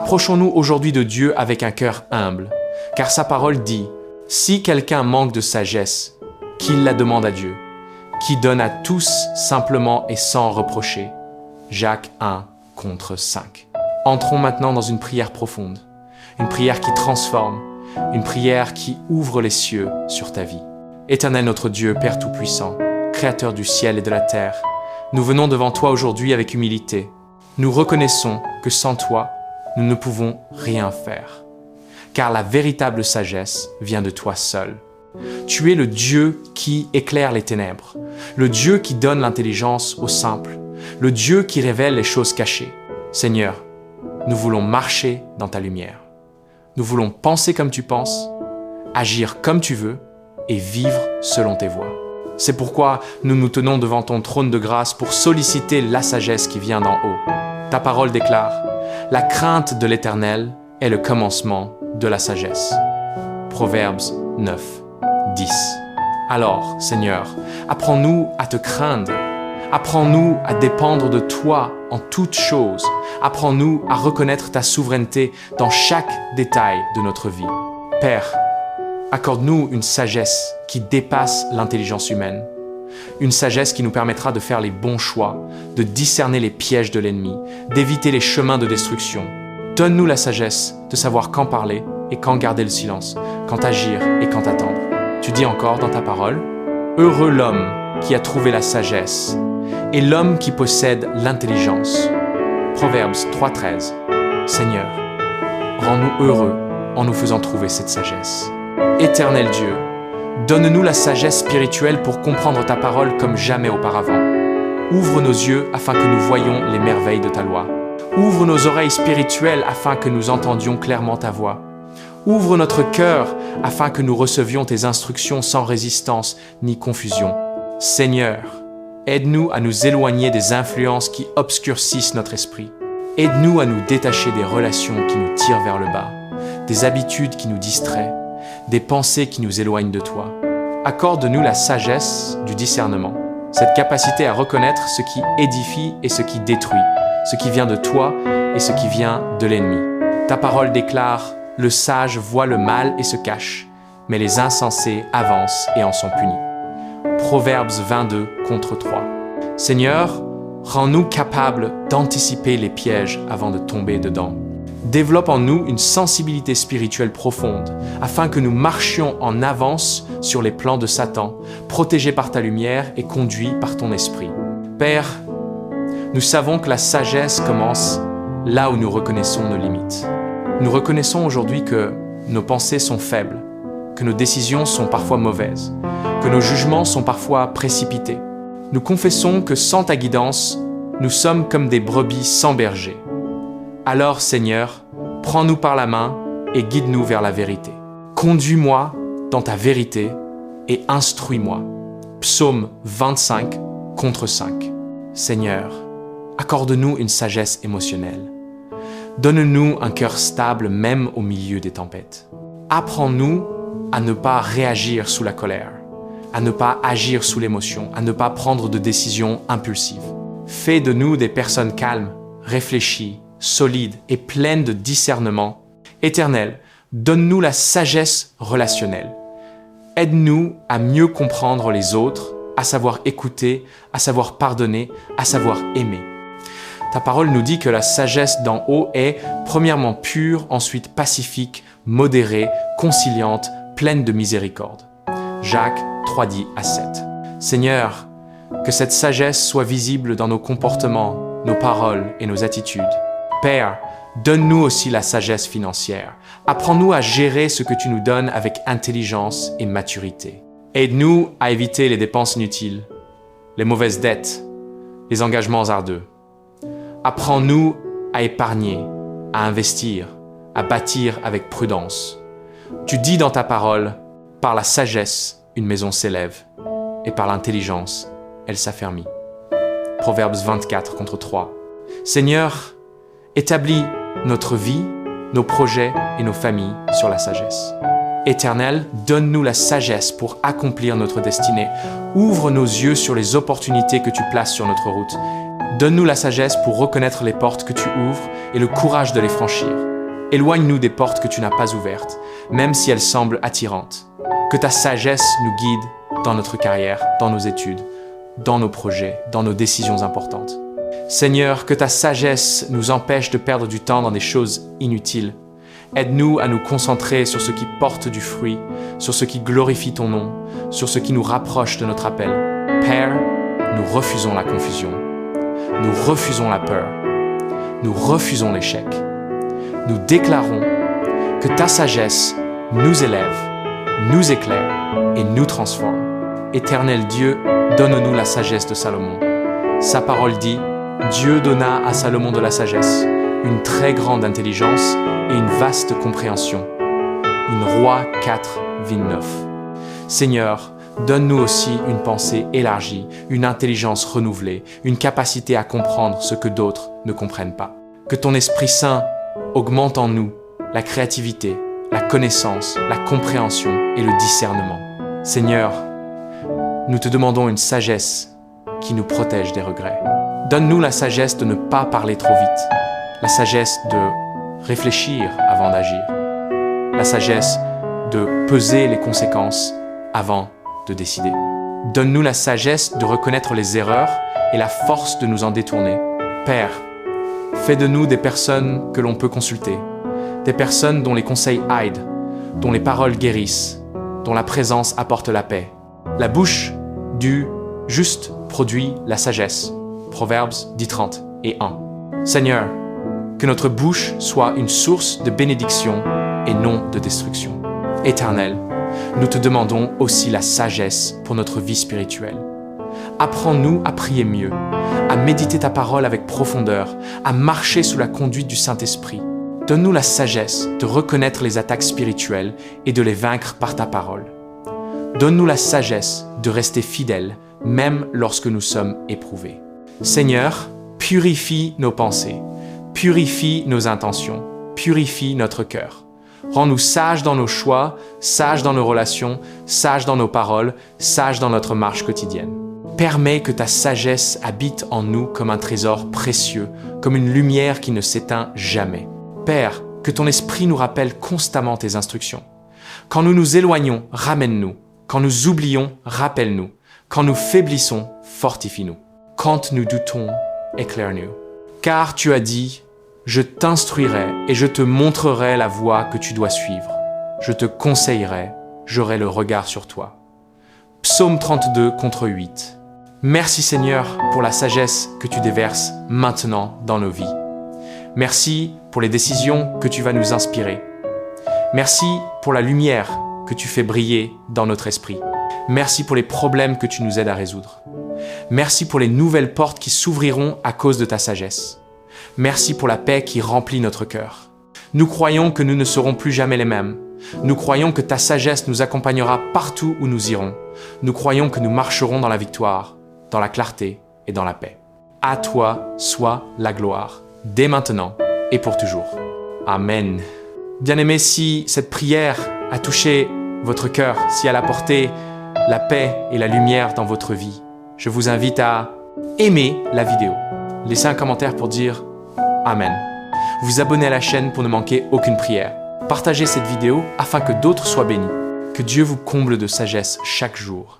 Approchons-nous aujourd'hui de Dieu avec un cœur humble, car sa parole dit « Si quelqu'un manque de sagesse, qu'il la demande à Dieu, qui donne à tous simplement et sans reprocher. » Jacques 1 contre 5. Entrons maintenant dans une prière profonde, une prière qui transforme, une prière qui ouvre les cieux sur ta vie. Éternel notre Dieu, Père Tout-Puissant, Créateur du ciel et de la terre, nous venons devant toi aujourd'hui avec humilité. Nous reconnaissons que sans toi, nous ne pouvons rien faire, car la véritable sagesse vient de toi seul. Tu es le Dieu qui éclaire les ténèbres, le Dieu qui donne l'intelligence aux simples, le Dieu qui révèle les choses cachées. Seigneur, nous voulons marcher dans ta lumière. Nous voulons penser comme tu penses, agir comme tu veux et vivre selon tes voies. C'est pourquoi nous nous tenons devant ton trône de grâce pour solliciter la sagesse qui vient d'en haut. Ta parole déclare « La crainte de l'Éternel est le commencement de la sagesse. » Proverbes 9, 10. Alors, Seigneur, apprends-nous à te craindre. Apprends-nous à dépendre de toi en toutes choses. Apprends-nous à reconnaître ta souveraineté dans chaque détail de notre vie. Père, accorde-nous une sagesse qui dépasse l'intelligence humaine. Une sagesse qui nous permettra de faire les bons choix, de discerner les pièges de l'ennemi, d'éviter les chemins de destruction. Donne-nous la sagesse de savoir quand parler et quand garder le silence, quand agir et quand attendre. Tu dis encore dans ta parole, « Heureux l'homme qui a trouvé la sagesse et l'homme qui possède l'intelligence. » Proverbes 3,13. Seigneur, rends-nous heureux en nous faisant trouver cette sagesse. Éternel Dieu, donne-nous la sagesse spirituelle pour comprendre ta parole comme jamais auparavant. Ouvre nos yeux afin que nous voyions les merveilles de ta loi. Ouvre nos oreilles spirituelles afin que nous entendions clairement ta voix. Ouvre notre cœur afin que nous recevions tes instructions sans résistance ni confusion. Seigneur, aide-nous à nous éloigner des influences qui obscurcissent notre esprit. Aide-nous à nous détacher des relations qui nous tirent vers le bas, des habitudes qui nous distraient, des pensées qui nous éloignent de toi. Accorde-nous la sagesse du discernement, cette capacité à reconnaître ce qui édifie et ce qui détruit, ce qui vient de toi et ce qui vient de l'ennemi. Ta parole déclare « Le sage voit le mal et se cache, mais les insensés avancent et en sont punis. » Proverbes 22 contre 3. Seigneur, rends-nous capables d'anticiper les pièges avant de tomber dedans. Développe en nous une sensibilité spirituelle profonde, afin que nous marchions en avance sur les plans de Satan, protégés par ta lumière et conduits par ton esprit. Père, nous savons que la sagesse commence là où nous reconnaissons nos limites. Nous reconnaissons aujourd'hui que nos pensées sont faibles, que nos décisions sont parfois mauvaises, que nos jugements sont parfois précipités. Nous confessons que sans ta guidance, nous sommes comme des brebis sans berger. Alors, Seigneur, prends-nous par la main et guide-nous vers la vérité. Conduis-moi dans ta vérité et instruis-moi. Psaume 25 contre 5. Seigneur, accorde-nous une sagesse émotionnelle. Donne-nous un cœur stable même au milieu des tempêtes. Apprends-nous à ne pas réagir sous la colère, à ne pas agir sous l'émotion, à ne pas prendre de décisions impulsives. Fais de nous des personnes calmes, réfléchies, solides et pleines de discernement. Éternel, donne-nous la sagesse relationnelle. Aide-nous à mieux comprendre les autres, à savoir écouter, à savoir pardonner, à savoir aimer. Ta parole nous dit que la sagesse d'en haut est premièrement pure, ensuite pacifique, modérée, conciliante, pleine de miséricorde. Jacques 3:10 à 7. Seigneur, que cette sagesse soit visible dans nos comportements, nos paroles et nos attitudes. Père, donne-nous aussi la sagesse financière. Apprends-nous à gérer ce que tu nous donnes avec intelligence et maturité. Aide-nous à éviter les dépenses inutiles, les mauvaises dettes, les engagements ardeux. Apprends-nous à épargner, à investir, à bâtir avec prudence. Tu dis dans ta parole, par la sagesse, une maison s'élève, et par l'intelligence, elle s'affermit. Proverbes 24 contre 3. Seigneur, établis notre vie, nos projets et nos familles sur la sagesse. Éternel, donne-nous la sagesse pour accomplir notre destinée. Ouvre nos yeux sur les opportunités que tu places sur notre route. Donne-nous la sagesse pour reconnaître les portes que tu ouvres et le courage de les franchir. Éloigne-nous des portes que tu n'as pas ouvertes, même si elles semblent attirantes. Que ta sagesse nous guide dans notre carrière, dans nos études, dans nos projets, dans nos décisions importantes. Seigneur, que ta sagesse nous empêche de perdre du temps dans des choses inutiles. Aide-nous à nous concentrer sur ce qui porte du fruit, sur ce qui glorifie ton nom, sur ce qui nous rapproche de notre appel. Père, nous refusons la confusion. Nous refusons la peur. Nous refusons l'échec. Nous déclarons que ta sagesse nous élève, nous éclaire et nous transforme. Éternel Dieu, donne-nous la sagesse de Salomon. Sa parole dit, Dieu donna à Salomon de la sagesse, une très grande intelligence et une vaste compréhension. Une Roi 4, 29. Seigneur, donne-nous aussi une pensée élargie, une intelligence renouvelée, une capacité à comprendre ce que d'autres ne comprennent pas. Que ton Esprit Saint augmente en nous la créativité, la connaissance, la compréhension et le discernement. Seigneur, nous te demandons une sagesse qui nous protège des regrets. Donne-nous la sagesse de ne pas parler trop vite, la sagesse de réfléchir avant d'agir, la sagesse de peser les conséquences avant de décider. Donne-nous la sagesse de reconnaître les erreurs et la force de nous en détourner. Père, fais de nous des personnes que l'on peut consulter, des personnes dont les conseils aident, dont les paroles guérissent, dont la présence apporte la paix. La bouche du juste produit la sagesse. Proverbes 10:30 et 1. Seigneur, que notre bouche soit une source de bénédiction et non de destruction. Éternel, nous te demandons aussi la sagesse pour notre vie spirituelle. Apprends-nous à prier mieux, à méditer ta parole avec profondeur, à marcher sous la conduite du Saint-Esprit. Donne-nous la sagesse de reconnaître les attaques spirituelles et de les vaincre par ta parole. Donne-nous la sagesse de rester fidèles, même lorsque nous sommes éprouvés. Seigneur, purifie nos pensées, purifie nos intentions, purifie notre cœur. Rends-nous sages dans nos choix, sages dans nos relations, sages dans nos paroles, sages dans notre marche quotidienne. Permets que ta sagesse habite en nous comme un trésor précieux, comme une lumière qui ne s'éteint jamais. Père, que ton esprit nous rappelle constamment tes instructions. Quand nous nous éloignons, ramène-nous. Quand nous oublions, rappelle-nous. Quand nous faiblissons, fortifie-nous. Quand nous doutons, éclaire-nous. Car tu as dit, je t'instruirai et je te montrerai la voie que tu dois suivre. Je te conseillerai, j'aurai le regard sur toi. Psaume 32 contre 8. Merci Seigneur pour la sagesse que tu déverses maintenant dans nos vies. Merci pour les décisions que tu vas nous inspirer. Merci pour la lumière que tu fais briller dans notre esprit. Merci pour les problèmes que tu nous aides à résoudre. Merci pour les nouvelles portes qui s'ouvriront à cause de ta sagesse. Merci pour la paix qui remplit notre cœur. Nous croyons que nous ne serons plus jamais les mêmes. Nous croyons que ta sagesse nous accompagnera partout où nous irons. Nous croyons que nous marcherons dans la victoire, dans la clarté et dans la paix. À toi soit la gloire, dès maintenant et pour toujours. Amen. Bien-aimés, si cette prière a touché votre cœur, si elle a apporté la paix et la lumière dans votre vie, je vous invite à aimer la vidéo. Laissez un commentaire pour dire Amen. Vous abonnez à la chaîne pour ne manquer aucune prière. Partagez cette vidéo afin que d'autres soient bénis. Que Dieu vous comble de sagesse chaque jour.